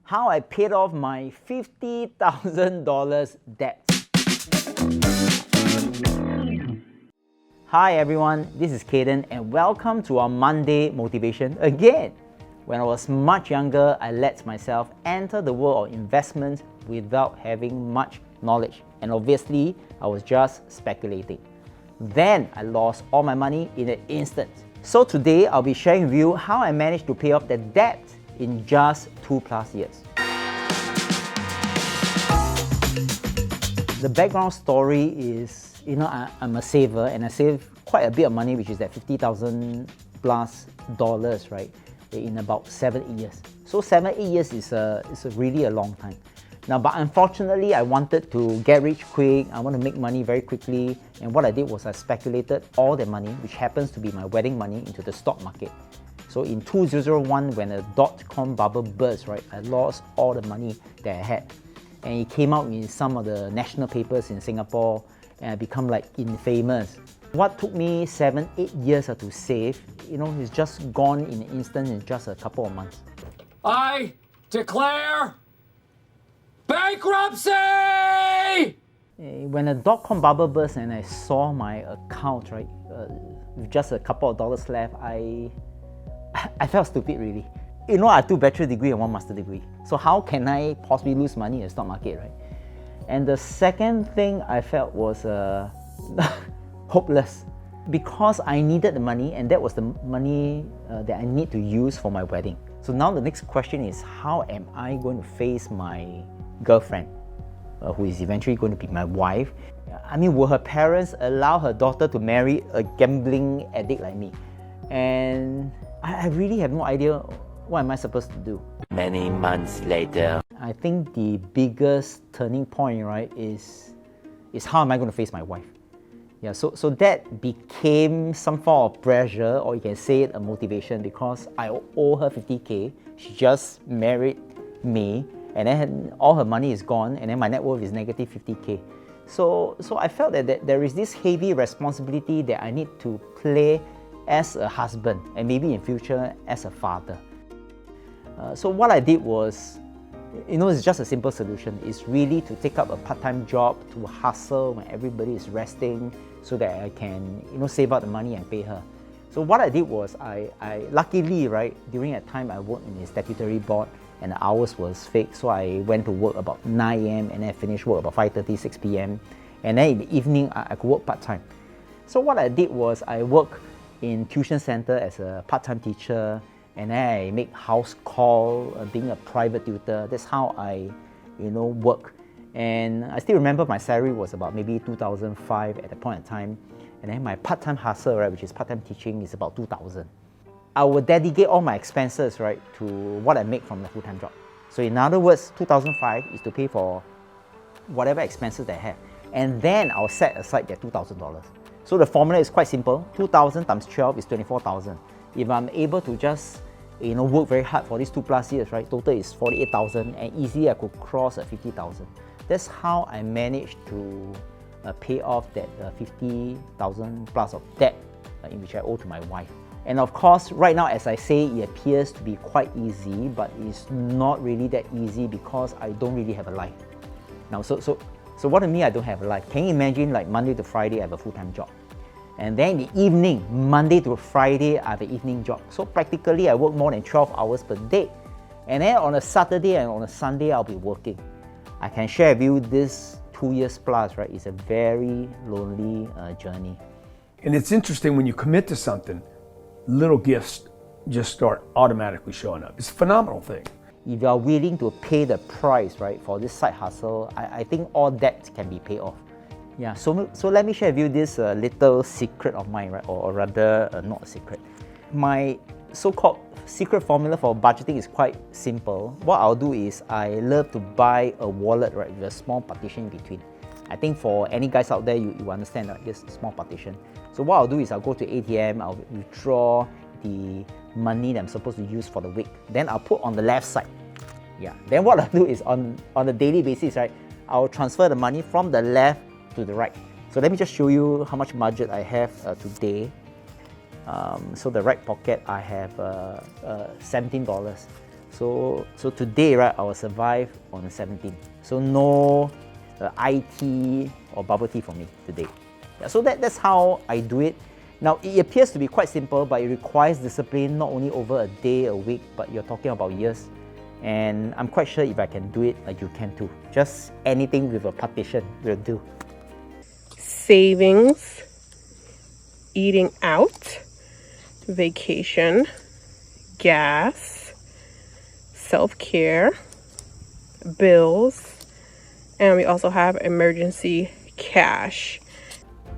how I paid off my $50,000 debt. Hi everyone, this is Cayden and welcome to our Monday Motivation again. When I was much younger, I let myself enter the world of investments without having much knowledge, and obviously I was just speculating. Then I lost all my money in an instant. So today I'll be sharing with you how I managed to pay off the debt in just 2+ years. The background story is, I'm a saver and I save quite a bit of money, which is that $50,000+, right, in about 7-8 years. So 7-8 years is really a long time. Now, but unfortunately, I wanted to get rich quick. I want to make money very quickly. And what I did was I speculated all the money, which happens to be my wedding money, into the stock market. So in 2001, when the dot-com bubble burst, right, I lost all the money that I had. And it came out in some of the national papers in Singapore, and I become like infamous. What took me 7-8 years to save, is just gone in an instant in just a couple of months. I declare bankruptcy! When the dot-com bubble burst and I saw my account, right, with just a couple of dollars left, I felt stupid really. I have 2 bachelor degree and 1 master degree. So how can I possibly lose money in the stock market, right? And the second thing I felt was hopeless, because I needed the money, and that was the money that I need to use for my wedding. So now the next question is, how am I going to face my girlfriend, who is eventually going to be my wife? Will her parents allow her daughter to marry a gambling addict like me? And I really have no idea what am I supposed to do. Many months later, I think the biggest turning point, right, is how am I going to face my wife? Yeah, so that became some form of pressure, or you can say it a motivation, because I owe her 50K. She just married me, and then all her money is gone, and then my net worth is negative 50K. So I felt that there is this heavy responsibility that I need to play as a husband, and maybe in future as a father. So what I did was, it's just a simple solution. It's really to take up a part-time job, to hustle when everybody is resting, so that I can, save up the money and pay her. So what I did was, I luckily, right, during that time I worked in a statutory board and the hours was fixed. So I went to work about 9 a.m. and then I finished work about 5:30, 6 p.m. And then in the evening, I could work part-time. So what I did was, I worked in tuition center as a part-time teacher, and then I make house call, being a private tutor. That's how I, work. And I still remember my salary was about maybe 2005 at that point in time. And then my part-time hustle, right, which is part-time teaching, is about 2000. I would dedicate all my expenses, right, to what I make from the full-time job. So in other words, 2005 is to pay for whatever expenses that I have. And then I'll set aside that $2,000. So the formula is quite simple. 2,000 times 12 is 24,000. If I'm able to just work very hard for these 2+ years, right, total is 48,000, and easily I could cross 50,000. That's how I managed to pay off that 50,000+ of debt in which I owe to my wife. And of course, right now, as I say, it appears to be quite easy, but it's not really that easy because I don't really have a life. Now, so what do you mean I don't have a life? Can you imagine, like, Monday to Friday I have a full-time job, and then in the evening, Monday to Friday, I have an evening job. So practically I work more than 12 hours per day. And then on a Saturday and on a Sunday, I'll be working. I can share with you this 2 years+, right? It's a very lonely journey. And it's interesting, when you commit to something, little gifts just start automatically showing up. It's a phenomenal thing. If you are willing to pay the price, right, for this side hustle, I think all debt can be paid off. Yeah, so let me share with you this little secret of mine, right? Or rather, not a secret. My so-called secret formula for budgeting is quite simple. What I'll do is, I love to buy a wallet, right, with a small partition in between. I think for any guys out there, you understand, right, this small partition. So what I'll do is, I'll go to ATM, I'll withdraw the money that I'm supposed to use for the week. Then I'll put on the left side. Yeah. Then what I'll do is, on a daily basis, right, I'll transfer the money from the left to the right. So let me just show you how much budget I have today. So the right pocket, I have $17. So today, right, I will survive on the 17th. So no IT or bubble tea for me today. Yeah, so that's how I do it. Now, it appears to be quite simple, but it requires discipline not only over a day, a week, but you're talking about years. And I'm quite sure if I can do it, you can too. Just anything with a partition will do. Savings, eating out, vacation, gas, self-care, bills, and we also have emergency cash.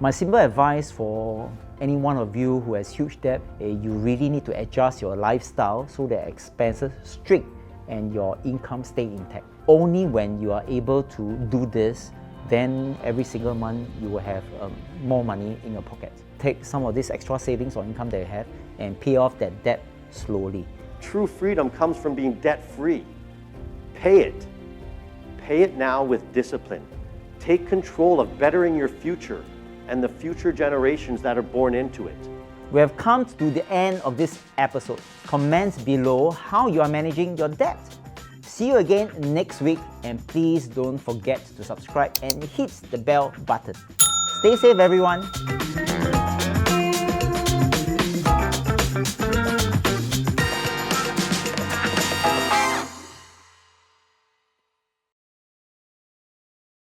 My simple advice for any one of you who has huge debt, you really need to adjust your lifestyle so that expenses strict and your income stay intact. Only when you are able to do this, then every single month you will have more money in your pocket. Take some of this extra savings or income that you have and pay off that debt slowly. True freedom comes from being debt-free. Pay it. Pay it now with discipline. Take control of bettering your future and the future generations that are born into it. We have come to the end of this episode. Comment below how you are managing your debt. See you again next week, and please don't forget to subscribe and hit the bell button. Stay safe, everyone.